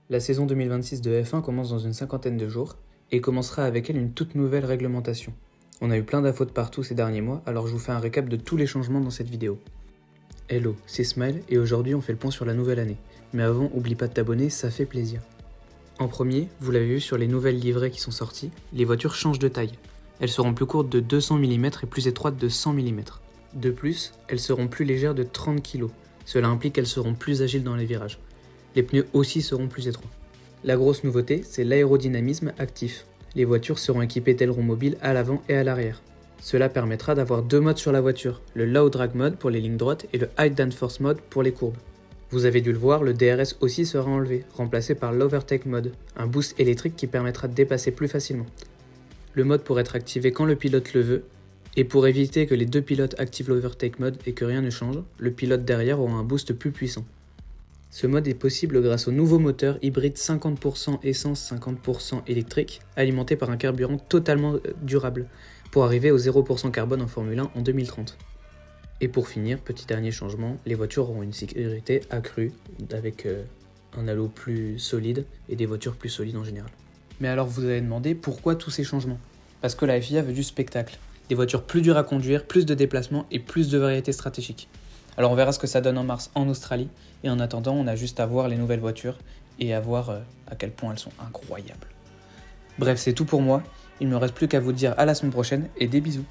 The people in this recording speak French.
La saison 2026 de F1 commence dans une cinquantaine de jours et commencera avec elle une toute nouvelle réglementation. On a eu plein d'infos de partout ces derniers mois, alors je vous fais un récap de tous les changements dans cette vidéo. Hello, c'est Smile et aujourd'hui on fait le point sur la nouvelle année. Mais avant, oublie pas de t'abonner, ça fait plaisir. En premier, vous l'avez vu sur les nouvelles livrées qui sont sorties, les voitures changent de taille. Elles seront plus courtes de 200 mm et plus étroites de 100 mm. De plus, elles seront plus légères de 30 kg. Cela implique qu'elles seront plus agiles dans les virages. Les pneus aussi seront plus étroits. La grosse nouveauté, c'est l'aérodynamisme actif. Les voitures seront équipées d'ailerons mobiles à l'avant et à l'arrière. Cela permettra d'avoir deux modes sur la voiture, le Low Drag Mode pour les lignes droites et le High Downforce Mode pour les courbes. Vous avez dû le voir, le DRS aussi sera enlevé, remplacé par l'Overtake Mode, un boost électrique qui permettra de dépasser plus facilement. Le mode pourra être activé quand le pilote le veut, et pour éviter que les deux pilotes activent l'Overtake Mode et que rien ne change, le pilote derrière aura un boost plus puissant. Ce mode est possible grâce au nouveau moteur hybride 50% essence 50% électrique, alimenté par un carburant totalement durable, pour arriver au 0% carbone en Formule 1 en 2030. Et pour finir, petit dernier changement, les voitures auront une sécurité accrue, avec un halo plus solide et des voitures plus solides en général. Mais alors vous allez demander pourquoi tous ces changements ? Parce que la FIA veut du spectacle, des voitures plus dures à conduire, plus de déplacements et plus de variétés stratégiques. Alors on verra ce que ça donne en mars en Australie, et en attendant on a juste à voir les nouvelles voitures et à voir à quel point elles sont incroyables. Bref, c'est tout pour moi, il ne me reste plus qu'à vous dire à la semaine prochaine et des bisous.